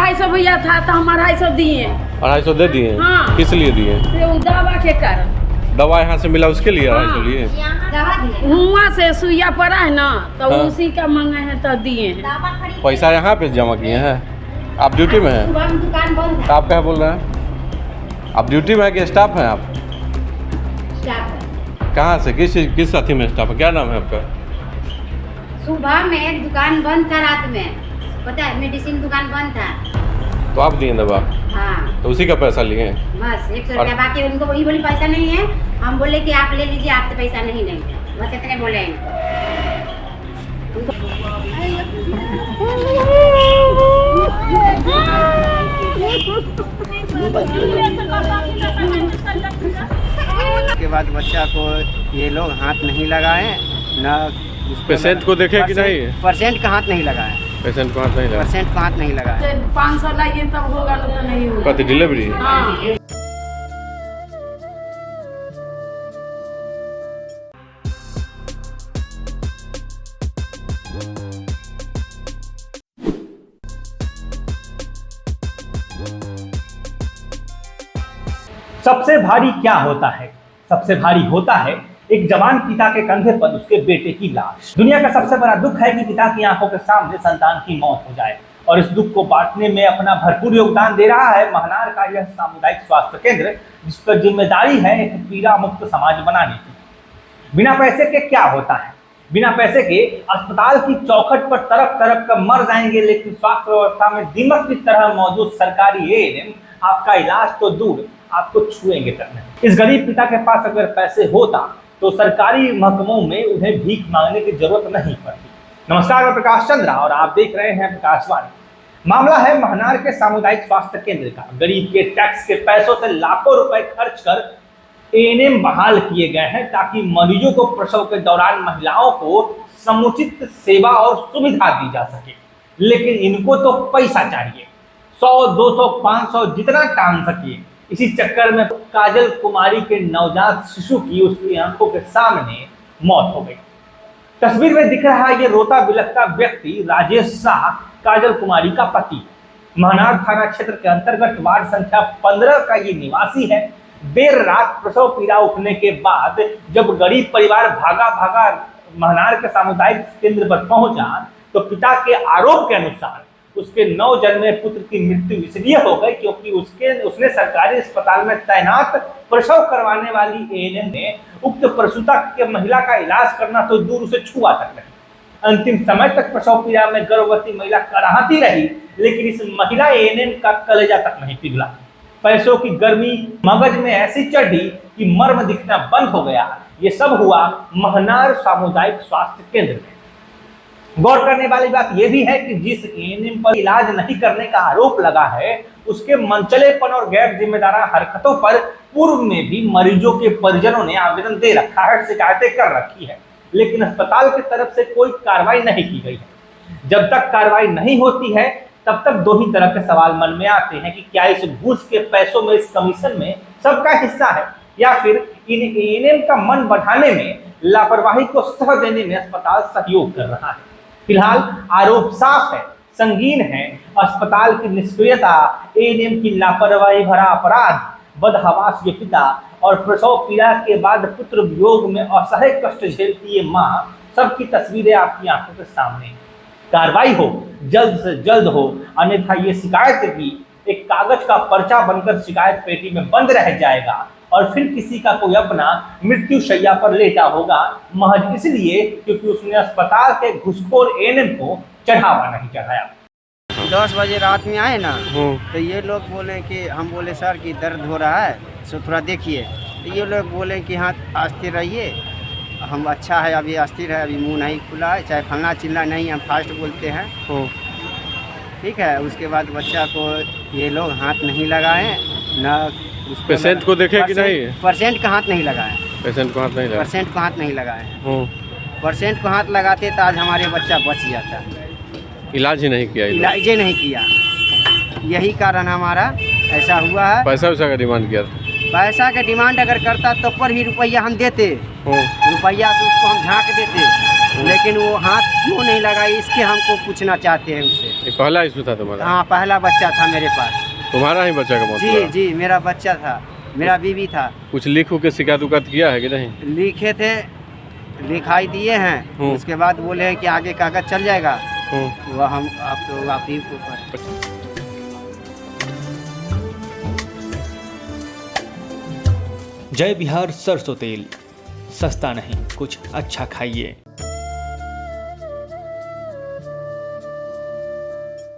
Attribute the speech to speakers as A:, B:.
A: 250 भैया था तो हम 250 दिए।
B: 250 दे दिए?
A: हाँ।
B: किस लिए दिए?
A: दवा के कारण।
B: दवा यहाँ से मिला उसके लिए 250 लिए?
A: हुआ से सुइया पड़ा है ना तो
B: हाँ।
A: उसी का मंगा है तो दिए हैं।
B: पैसा यहाँ पे जमा किए हैं? आप ड्यूटी में हैं?
C: दुकान बंद है।
B: आप क्या बोल रहे हैं? आप ड्यूटी में हैं कि स्टाफ हैं आप? कहाँ से किस साथी में स्टाफ है? क्या नाम है आपका?
C: सुबह में दुकान बंद था, रात में पता है मेडिसिन दुकान बंद था
B: तो आप दिए दवा?
C: हाँ।
B: तो उसी का पैसा लिए?
C: बस 100 रुपया बाकी उनको वही बोली पैसा नहीं है। हम बोले कि आप ले लीजिए, आपसे पैसा नहीं लेंगे, बस इतने बोले
D: उसके बाद बच्चा को ये लोग हाथ नहीं लगाए ना।
B: पेशेंट को देखे कि नहीं?
D: पेशेंट का हाथ नहीं लगाए।
B: पेशेंट को हाथ नहीं लगा?
D: पेशेंट का हाथ नहीं लगाए।
A: 500 लाइए तब होगा तो नहीं होगा।
B: कति डिलीवरी?
A: हाँ।
E: सबसे भारी क्या होता है? सबसे भारी होता है एक जवान पिता के कंधे पर उसके बेटे की लाश। दुनिया का सबसे बड़ा दुख है कि पिता की आंखों के सामने संतान की मौत हो जाए, और इस दुख को बांटने में अपना भरपूर योगदान दे रहा है महनार का यह सामुदायिक स्वास्थ्य केंद्र, जिस पर जिम्मेदारी है एक पीड़ा मुक्त समाज बनाने की। बिना पैसे के क्या होता है? बिना पैसे के अस्पताल की चौखट पर तरफ तरफ कर मर जाएंगे, लेकिन स्वास्थ्य व्यवस्था में दीमक की तरह मौजूद सरकारी एएनएम आपका इलाज तो दूर, आपको छुएंगे तक नहीं। इस गरीब पिता के पास अगर पैसे होता तो सरकारी महकमों में उन्हें भीख मांगने की जरूरत नहीं पड़ती। नमस्कार, मैं प्रकाश चंद्रा और आप देख रहे हैं प्रकाशवाणी। मामला है महनार के सामुदायिक स्वास्थ्य केंद्र का। गरीब के टैक्स के पैसों से लाखों रुपए खर्च कर एएनएम बहाल किए गए हैं ताकि मरीजों को प्रसव के दौरान महिलाओं को समुचित सेवा और सुविधा दी जा सके, लेकिन इनको तो पैसा चाहिए, 100, 200, 500 जितना टांग सके। इसी चक्कर में काजल कुमारी के नवजात शिशु की उसकी आंखों के सामने मौत हो गई। तस्वीर में दिख रहा है ये रोता बिलखता व्यक्ति राजेश शाह, काजल कुमारी का पति। महनार थाना क्षेत्र के अंतर्गत वार्ड संख्या 15 का ये निवासी है। देर रात प्रसव पीड़ा उठने के बाद जब गरीब परिवार भागा भागा महनार के सामुदायिक केंद्र पर पहुंचा तो पिता के आरोप के अनुसार उसके नवजन्मे पुत्र की मृत्यु इसलिए हो गई क्योंकि उसने सरकारी अस्पताल में तैनात प्रसव करवाने वाली एएनएम ने उक्त प्रसूता के महिला का इलाज करना तो दूर, उसे छुआ तक नहीं। अंतिम समय तक प्रसव पीड़ा में गर्भवती महिला कराहती रही, लेकिन इस महिला एएनएम का कलेजा तक नहीं पिघला। पैसों की गर्मी मगज में ऐसी चढ़ी कि मर्म दिखना बंद हो गया। ये सब हुआ महनार सामुदायिक स्वास्थ्य केंद्र में। गौर करने वाली बात यह भी है कि जिस एएनएम पर इलाज नहीं करने का आरोप लगा है उसके मनचलेपन और गैर जिम्मेदाराना हरकतों पर पूर्व में भी मरीजों के परिजनों ने आवेदन दे रखा है, शिकायतें कर रखी है, लेकिन अस्पताल की तरफ से कोई कार्रवाई नहीं की गई है। जब तक कार्रवाई नहीं होती है तब तक दो ही तरह के सवाल मन में आते हैं कि क्या इस घूस के पैसों में, इस कमीशन में सबका हिस्सा है, या फिर इन एएनएम का मन बढ़ाने में, लापरवाही को सह देने में अस्पताल सहयोग कर रहा है। फिलहाल आरोप साफ है, संगीन है। अस्पताल की निष्क्रियता, एएनएम की लापरवाही भरा अपराध, बदहवास ये पिता और प्रसव पीड़ा के बाद पुत्र वियोग में असह्य कष्ट झेलती ये माँ, सबकी तस्वीरें आपकी आंखों के सामने। कार्रवाई हो, जल्द से जल्द हो, अन्यथा ये शिकायत भी एक कागज का पर्चा बनकर शिकायत पेटी में बंद रह जाएगा और फिर किसी का कोई अपना मृत्यु शैया पर लेटा होगा, महज इसलिए क्योंकि उसने अस्पताल के घुसखोर एएनएम को चढ़ावा नहीं चढ़ाया।
D: 10 बजे रात में आए ना तो ये लोग बोले कि हम बोले सर कि दर्द हो रहा है सो थोड़ा देखिए, तो ये लोग बोले कि हाँ अस्थिर रहिए, हम अच्छा है, अभी अस्थिर है, अभी मुंह नहीं खुला है, चाहे फलना चिल्ला नहीं, हम फास्ट बोलते हैं, ठीक है। उसके बाद बच्चा को ये लोग हाथ नहीं लगाए ना।
B: पेशेंट को देखे कि नहीं?
D: पेशेंट का हाथ नहीं लगाए।
B: पेशेंट को हाथ नहीं लगाए?
D: पेशेंट को हाथ नहीं लगाए। पेशेंट को हाथ लगाते तो आज हमारे बच्चा बच जाता।
B: इलाज ही नहीं किया?
D: इलाज ही नहीं किया, यही कारण हमारा ऐसा हुआ है।
B: पैसा वैसा का डिमांड किया था?
D: पैसा का डिमांड अगर करता तो पर ही रुपया हम देते, रुपया से उसको हम झाँक देते, लेकिन वो हाथ क्यों नहीं लगाई इसके हमको पूछना चाहते हैं उससे।
B: ये पहला इशू था तुम्हारा?
D: हाँ, पहला बच्चा था मेरे पास।
B: तुम्हारा ही बच्चा का मौत
D: जी
B: हुआ?
D: जी, मेरा बच्चा था, मेरा बीवी था।
B: कुछ लिख के शिकायत उकायत किया है कि नहीं?
D: लिखे थे, लिखाई दिए हैं, उसके बाद बोले हैं कि आगे कागज चल जाएगा। वह हम आप ही को
E: जय बिहार सरसों तेल, सस्ता नहीं कुछ अच्छा खाइए।